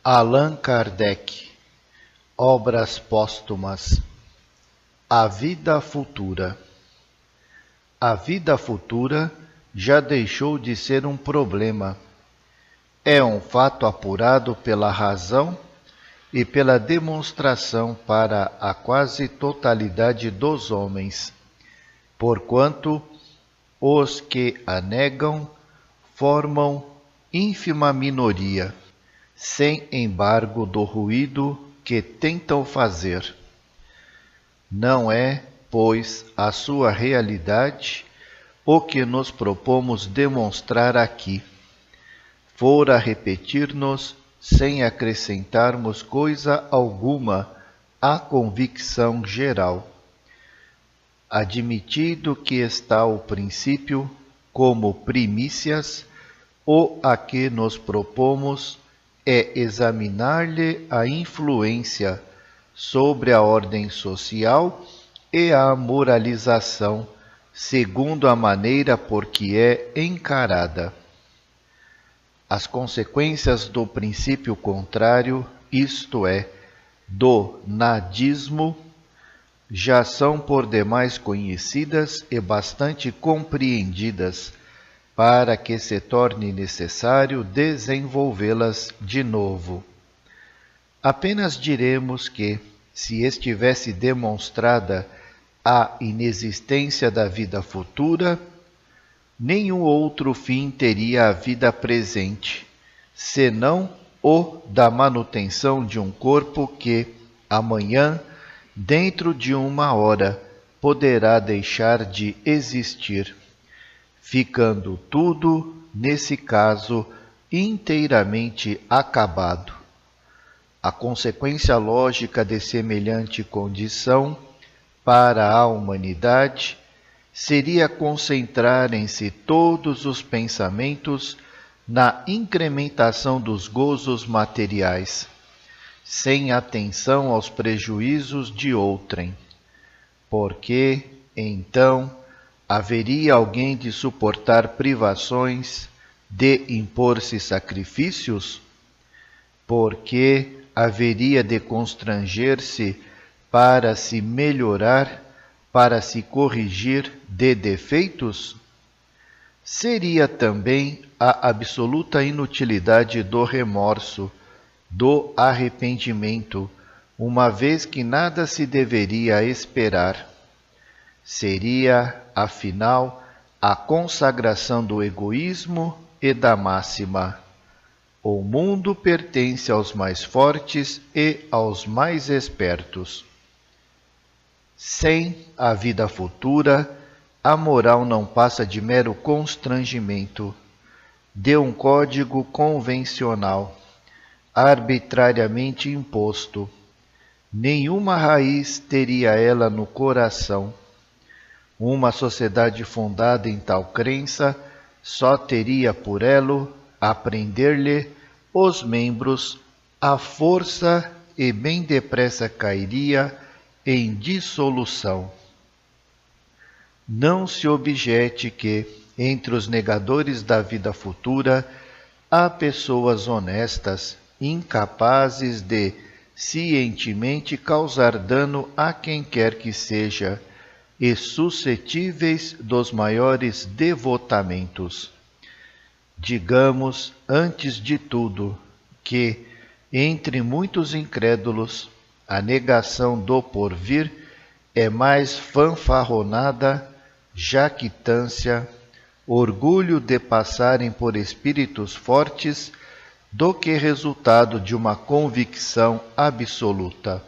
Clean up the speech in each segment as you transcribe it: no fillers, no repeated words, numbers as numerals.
Allan Kardec. Obras póstumas. A vida futura. A vida futura já deixou de ser um problema. É um fato apurado pela razão e pela demonstração para a quase totalidade dos homens, porquanto os que a negam formam ínfima minoria, sem embargo do ruído que tentam fazer. Não é, pois, a sua realidade o que nos propomos demonstrar aqui. Fora repetir-nos, sem acrescentarmos coisa alguma, a convicção geral. Admitido que está o princípio como primícias, o a que nos propomos é examinar-lhe a influência sobre a ordem social e a moralização, segundo a maneira por que é encarada. As consequências do princípio contrário, isto é, do nadismo, já são por demais conhecidas e bastante compreendidas para que se torne necessário desenvolvê-las de novo. Apenas diremos que, se estivesse demonstrada a inexistência da vida futura, nenhum outro fim teria a vida presente, senão o da manutenção de um corpo que, amanhã, dentro de 1 hora, poderá deixar de existir, ficando tudo, nesse caso, inteiramente acabado. A consequência lógica de semelhante condição para a humanidade seria concentrarem-se todos os pensamentos na incrementação dos gozos materiais, sem atenção aos prejuízos de outrem, porque, então, haveria alguém de suportar privações, de impor-se sacrifícios? Porque haveria de constranger-se para se melhorar, para se corrigir de defeitos? Seria também a absoluta inutilidade do remorso, do arrependimento, uma vez que nada se deveria esperar. Seria, afinal, a consagração do egoísmo e da máxima: o mundo pertence aos mais fortes e aos mais espertos. Sem a vida futura, a moral não passa de mero constrangimento, de um código convencional, arbitrariamente imposto. Nenhuma raiz teria ela no coração. Uma sociedade fundada em tal crença só teria por elo aprender-lhe os membros à força e bem depressa cairia em dissolução. Não se objete que, entre os negadores da vida futura, há pessoas honestas, incapazes de cientemente causar dano a quem quer que seja, e suscetíveis dos maiores devotamentos. Digamos, antes de tudo, que, entre muitos incrédulos, a negação do porvir é mais fanfarronada, jactância, orgulho de passarem por espíritos fortes, do que resultado de uma convicção absoluta.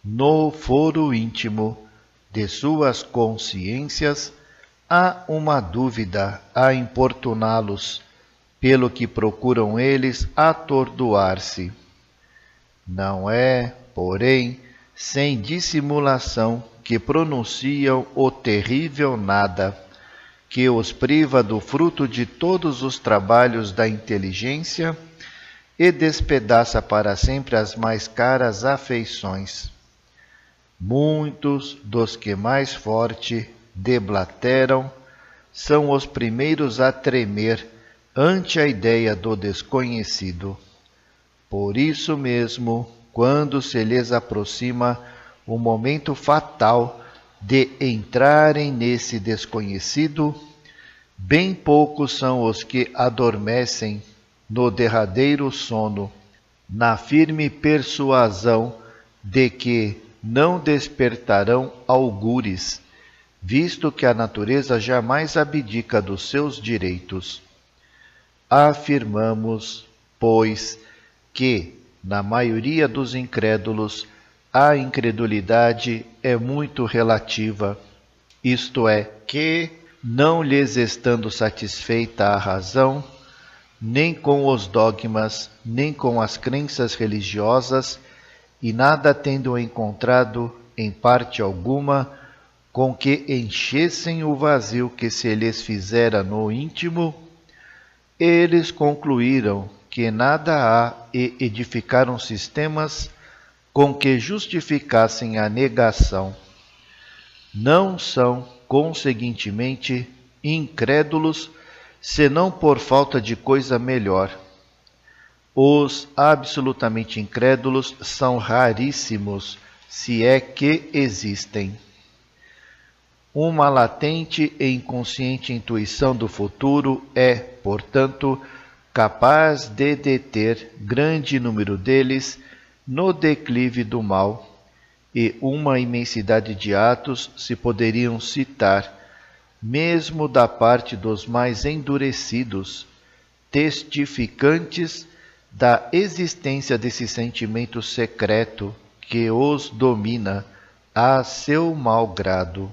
No foro íntimo de suas consciências, há uma dúvida a importuná-los, pelo que procuram eles atordoar-se. Não é, porém, sem dissimulação que pronunciam o terrível nada, que os priva do fruto de todos os trabalhos da inteligência e despedaça para sempre as mais caras afeições. Muitos dos que mais forte deblateram são os primeiros a tremer ante a ideia do desconhecido. Por isso mesmo, quando se lhes aproxima o momento fatal de entrarem nesse desconhecido, bem poucos são os que adormecem no derradeiro sono, na firme persuasão de que não despertarão algures, visto que a natureza jamais abdica dos seus direitos. Afirmamos, pois, que, na maioria dos incrédulos, a incredulidade é muito relativa, isto é, que, não lhes estando satisfeita a razão, nem com os dogmas, nem com as crenças religiosas, e nada tendo encontrado, em parte alguma, com que enchessem o vazio que se lhes fizera no íntimo, eles concluíram que nada há e edificaram sistemas com que justificassem a negação. Não são, conseguintemente, incrédulos, senão por falta de coisa melhor. Os absolutamente incrédulos são raríssimos, se é que existem. Uma latente e inconsciente intuição do futuro é, portanto, capaz de deter grande número deles no declive do mal, e uma imensidade de atos se poderiam citar, mesmo da parte dos mais endurecidos, testificantes da existência desse sentimento secreto que os domina a seu mau grado.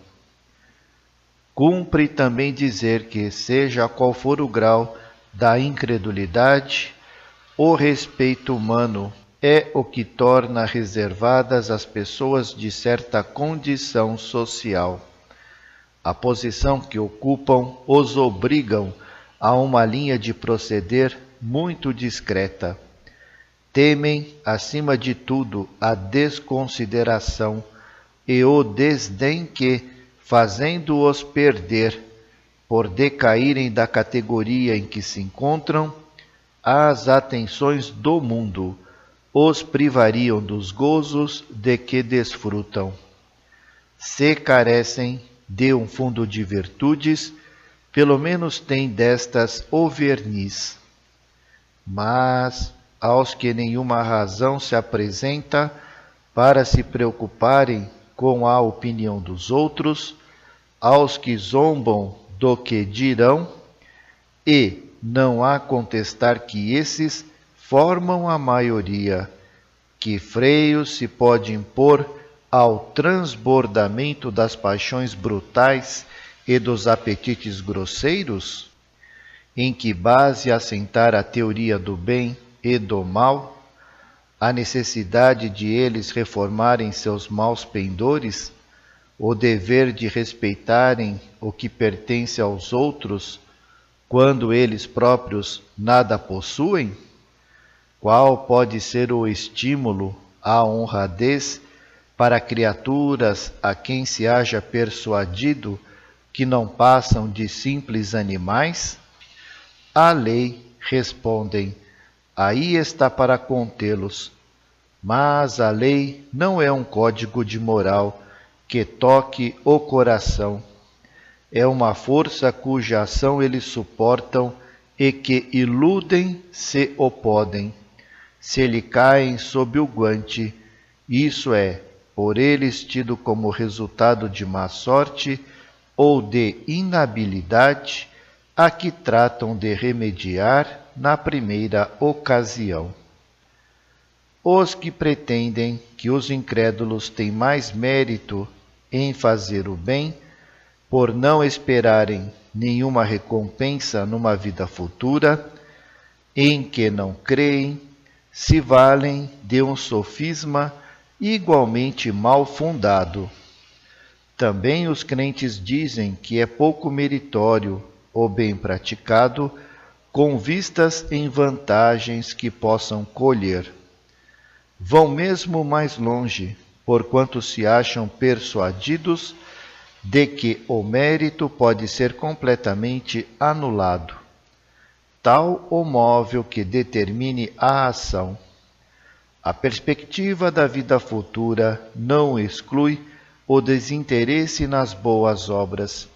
Cumpre também dizer que, seja qual for o grau da incredulidade, o respeito humano é o que torna reservadas às pessoas de certa condição social. A posição que ocupam os obrigam a uma linha de proceder muito discreta. Temem, acima de tudo, a desconsideração e o desdém que, fazendo-os perder, por decaírem da categoria em que se encontram, as atenções do mundo, os privariam dos gozos de que desfrutam. Se carecem de um fundo de virtudes, pelo menos têm destas o verniz. Mas, aos que nenhuma razão se apresenta para se preocuparem com a opinião dos outros, aos que zombam do que dirão, e não há contestar que esses formam a maioria, que freio se pode impor ao transbordamento das paixões brutais e dos apetites grosseiros? Em que base assentar a teoria do bem e do mal? A necessidade de eles reformarem seus maus pendores? O dever de respeitarem o que pertence aos outros, quando eles próprios nada possuem? Qual pode ser o estímulo à honradez para criaturas a quem se haja persuadido que não passam de simples animais? A lei, respondem, aí está para contê-los. Mas a lei não é um código de moral que toque o coração. É uma força cuja ação eles suportam e que iludem se o podem, se lhe caem sob o guante, isso é, por eles tido como resultado de má sorte ou de inabilidade, a que tratam de remediar na primeira ocasião. Os que pretendem que os incrédulos têm mais mérito em fazer o bem, por não esperarem nenhuma recompensa numa vida futura, em que não creem, se valem de um sofisma igualmente mal fundado. Também os crentes dizem que é pouco meritório o bem praticado, com vistas em vantagens que possam colher. Vão mesmo mais longe, porquanto se acham persuadidos de que o mérito pode ser completamente anulado. Tal o móvel que determine a ação. A perspectiva da vida futura não exclui o desinteresse nas boas obras,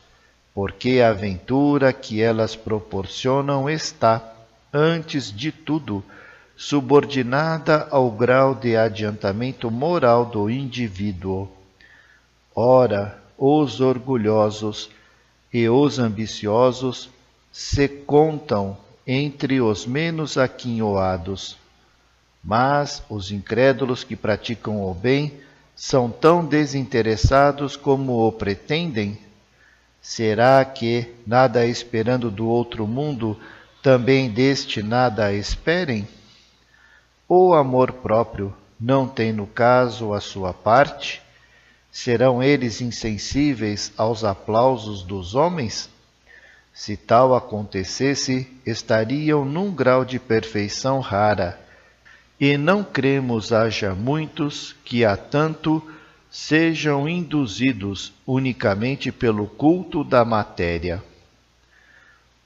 porque a aventura que elas proporcionam está, antes de tudo, subordinada ao grau de adiantamento moral do indivíduo. Ora, os orgulhosos e os ambiciosos se contam entre os menos aquinhoados, mas os incrédulos que praticam o bem são tão desinteressados como o pretendem? Será que, nada esperando do outro mundo, também deste nada esperem? O amor próprio não tem no caso a sua parte? Serão eles insensíveis aos aplausos dos homens? Se tal acontecesse, estariam num grau de perfeição rara, e não cremos haja muitos que a tanto sejam induzidos unicamente pelo culto da matéria.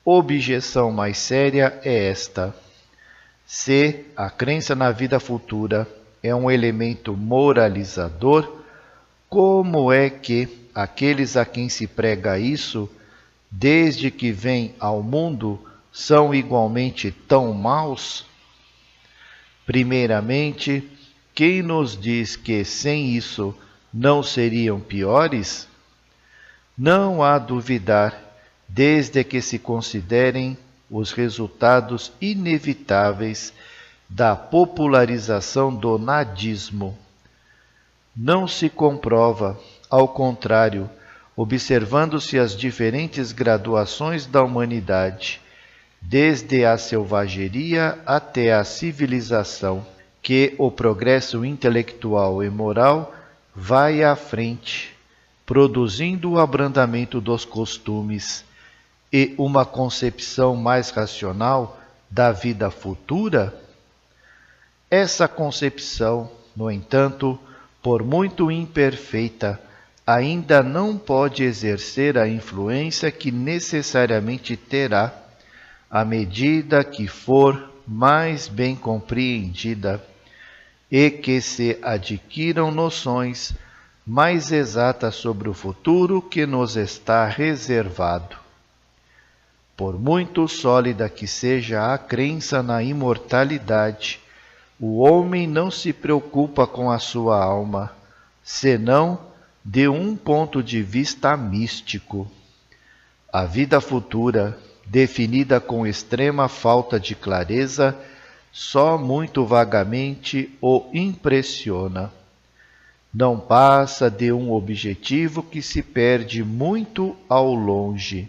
Objeção mais séria é esta: se a crença na vida futura é um elemento moralizador, como é que aqueles a quem se prega isso, desde que vêm ao mundo, são igualmente tão maus? Primeiramente, quem nos diz que sem isso não seriam piores? Não há duvidar, desde que se considerem os resultados inevitáveis da popularização do nadismo. Não se comprova, ao contrário, observando-se as diferentes graduações da humanidade, desde a selvageria até a civilização, que o progresso intelectual e moral vai à frente, produzindo o abrandamento dos costumes e uma concepção mais racional da vida futura? Essa concepção, no entanto, por muito imperfeita, ainda não pode exercer a influência que necessariamente terá à medida que for mais bem compreendida e que se adquiram noções mais exatas sobre o futuro que nos está reservado. Por muito sólida que seja a crença na imortalidade, o homem não se preocupa com a sua alma, senão de um ponto de vista místico. A vida futura, definida com extrema falta de clareza, só muito vagamente o impressiona. Não passa de um objetivo que se perde muito ao longe,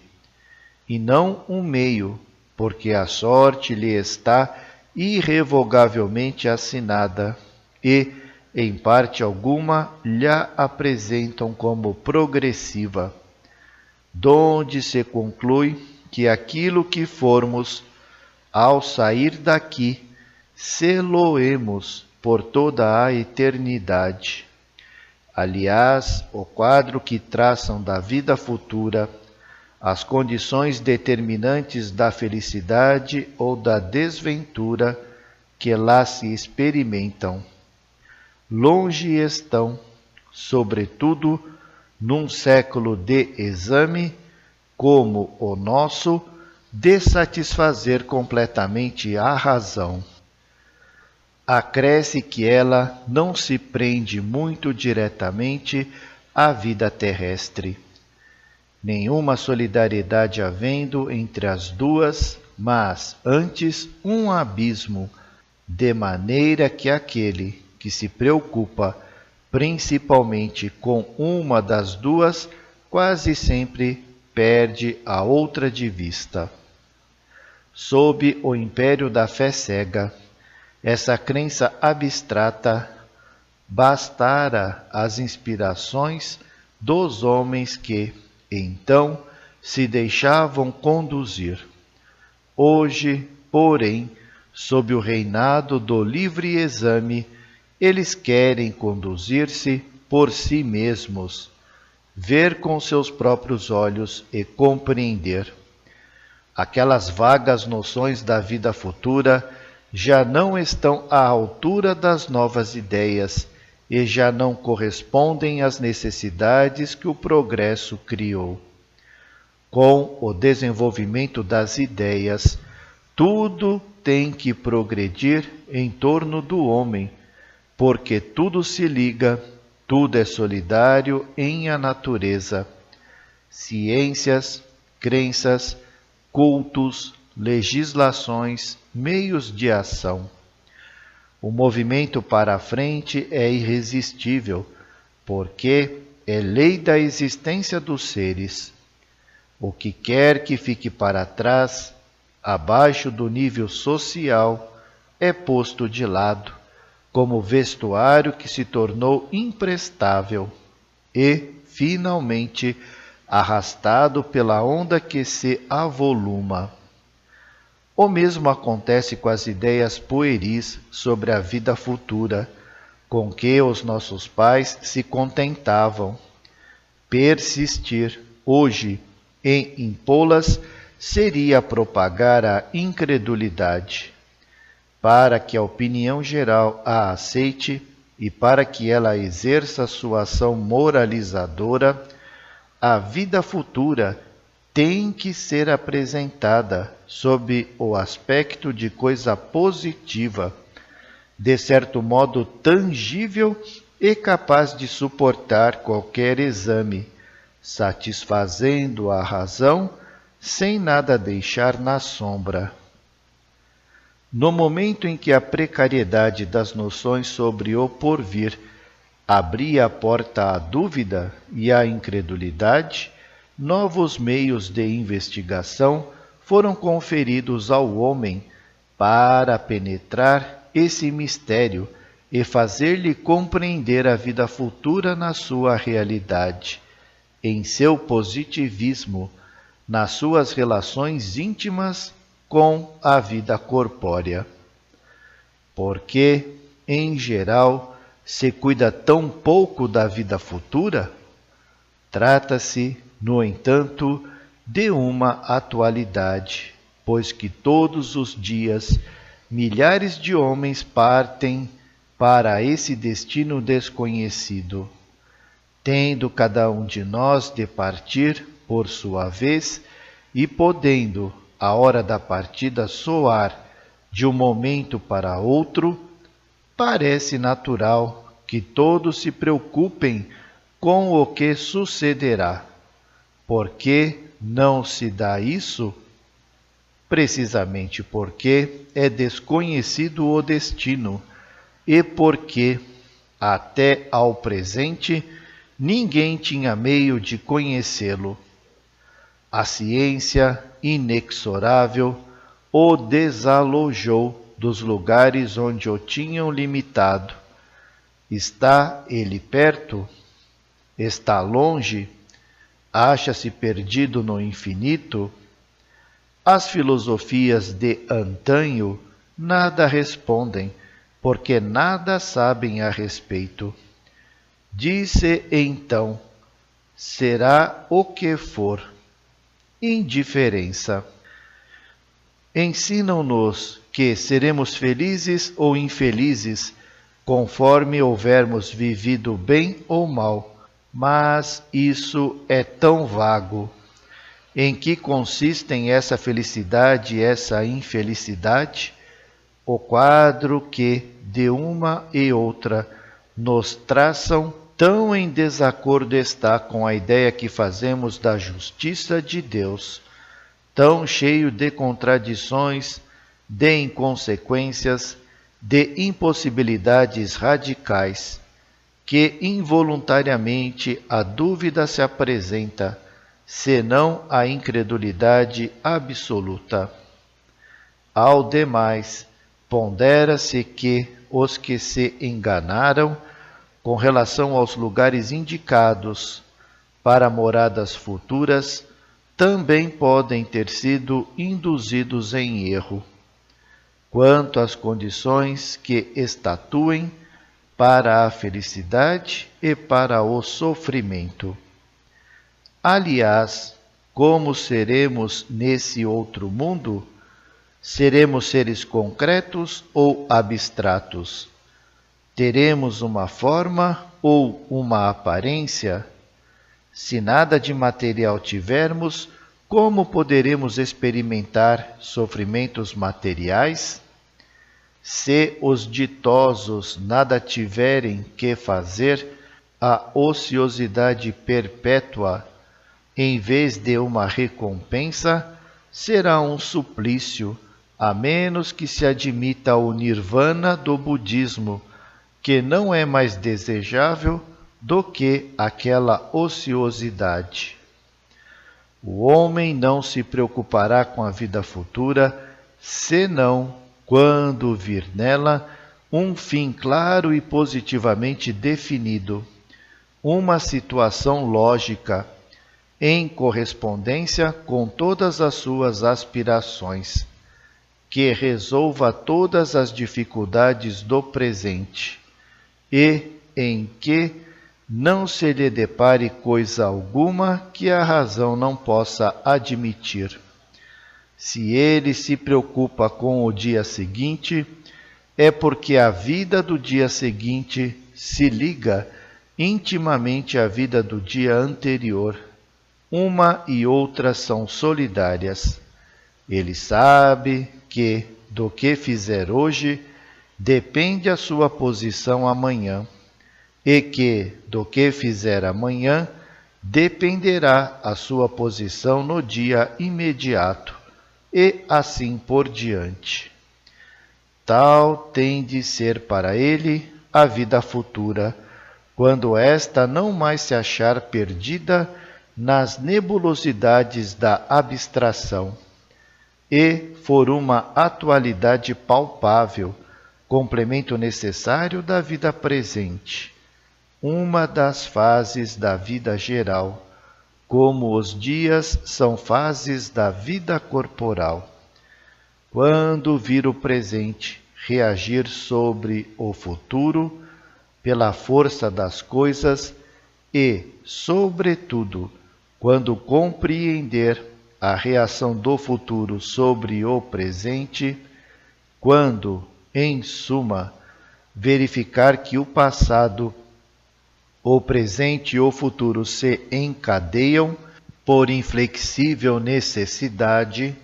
e não um meio, porque a sorte lhe está irrevogavelmente assinada e, em parte alguma, lhe apresentam como progressiva, donde se conclui que aquilo que formos, ao sair daqui, sê-lo-emos por toda a eternidade. Aliás, o quadro que traçam da vida futura, as condições determinantes da felicidade ou da desventura que lá se experimentam, longe estão, sobretudo, num século de exame como o nosso, de satisfazer completamente a razão. Acresce que ela não se prende muito diretamente à vida terrestre, nenhuma solidariedade havendo entre as duas, mas antes um abismo, de maneira que aquele que se preocupa principalmente com uma das duas, quase sempre perde a outra de vista. Sob o império da fé cega, essa crença abstrata bastara às inspirações dos homens que, então, se deixavam conduzir. Hoje, porém, sob o reinado do livre exame, eles querem conduzir-se por si mesmos, ver com seus próprios olhos e compreender. Aquelas vagas noções da vida futura já não estão à altura das novas ideias e já não correspondem às necessidades que o progresso criou. Com o desenvolvimento das ideias, tudo tem que progredir em torno do homem, porque tudo se liga, tudo é solidário em a natureza. Ciências, crenças, cultos, legislações, meios de ação. O movimento para a frente é irresistível, porque é lei da existência dos seres. O que quer que fique para trás, abaixo do nível social, é posto de lado, como vestuário que se tornou imprestável e, finalmente, arrastado pela onda que se avoluma. O mesmo acontece com as ideias pueris sobre a vida futura, com que os nossos pais se contentavam. Persistir hoje em impô-las seria propagar a incredulidade. Para que a opinião geral a aceite e para que ela exerça sua ação moralizadora, a vida futura tem que ser apresentada sob o aspecto de coisa positiva, de certo modo tangível e capaz de suportar qualquer exame, satisfazendo a razão sem nada deixar na sombra. No momento em que a precariedade das noções sobre o porvir abria a porta à dúvida e à incredulidade, novos meios de investigação foram conferidos ao homem para penetrar esse mistério e fazer-lhe compreender a vida futura na sua realidade, em seu positivismo, nas suas relações íntimas com a vida corpórea. Porque, em geral, se cuida tão pouco da vida futura? Trata-se, no entanto, de uma atualidade, pois que todos os dias milhares de homens partem para esse destino desconhecido, tendo cada um de nós de partir por sua vez e podendo a hora da partida soar de um momento para outro, parece natural que todos se preocupem com o que sucederá. Por que não se dá isso? Precisamente porque é desconhecido o destino e porque, até ao presente, ninguém tinha meio de conhecê-lo. A ciência inexorável o desalojou dos lugares onde o tinham limitado. Está ele perto? Está longe? Acha-se perdido no infinito? As filosofias de antanho nada respondem, porque nada sabem a respeito. Disse então, será o que for. Indiferença. Ensinam-nos que seremos felizes ou infelizes, conforme houvermos vivido bem ou mal, mas isso é tão vago. Em que consistem essa felicidade e essa infelicidade? O quadro que, de uma e outra, nos traçam tão em desacordo está com a ideia que fazemos da justiça de Deus, tão cheio de contradições, de inconsequências, de impossibilidades radicais, que involuntariamente a dúvida se apresenta, senão a incredulidade absoluta. Ao demais, pondera-se que os que se enganaram com relação aos lugares indicados para moradas futuras, também podem ter sido induzidos em erro, quanto às condições que estatuem para a felicidade e para o sofrimento. Aliás, como seremos nesse outro mundo? Seremos seres concretos ou abstratos? Teremos uma forma ou uma aparência? Se nada de material tivermos, como poderemos experimentar sofrimentos materiais? Se os ditosos nada tiverem que fazer, a ociosidade perpétua, em vez de uma recompensa, será um suplício, a menos que se admita o nirvana do budismo, que não é mais desejável do que aquela ociosidade. O homem não se preocupará com a vida futura, senão quando vir nela um fim claro e positivamente definido, uma situação lógica, em correspondência com todas as suas aspirações, que resolva todas as dificuldades do presente e em que não se lhe depare coisa alguma que a razão não possa admitir. Se ele se preocupa com o dia seguinte, é porque a vida do dia seguinte se liga intimamente à vida do dia anterior. Uma e outra são solidárias. Ele sabe que, do que fizer hoje, depende a sua posição amanhã, e que, do que fizer amanhã, dependerá a sua posição no dia imediato, e assim por diante. Tal tem de ser para ele a vida futura, quando esta não mais se achar perdida nas nebulosidades da abstração, e for uma atualidade palpável, complemento necessário da vida presente, uma das fases da vida geral, como os dias são fases da vida corporal. Quando vir o presente reagir sobre o futuro, pela força das coisas e, sobretudo, quando compreender a reação do futuro sobre o presente, quando, em suma, verificar que o passado, o presente e o futuro se encadeiam por inflexível necessidade,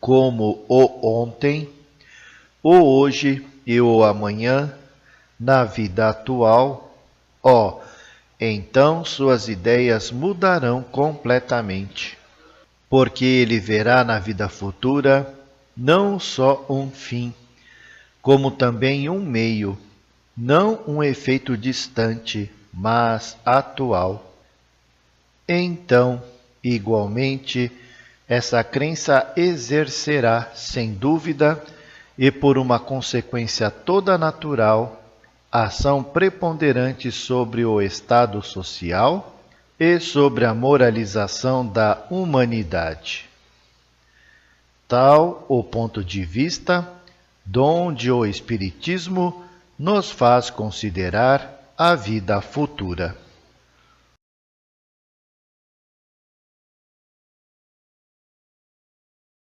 como o ontem, o hoje e o amanhã, na vida atual, então suas ideias mudarão completamente, porque ele verá na vida futura não só um fim, como também um meio, não um efeito distante, mas atual. Então, igualmente, essa crença exercerá, sem dúvida, e por uma consequência toda natural, ação preponderante sobre o estado social e sobre a moralização da humanidade. Tal o ponto de vista donde o Espiritismo nos faz considerar a vida futura.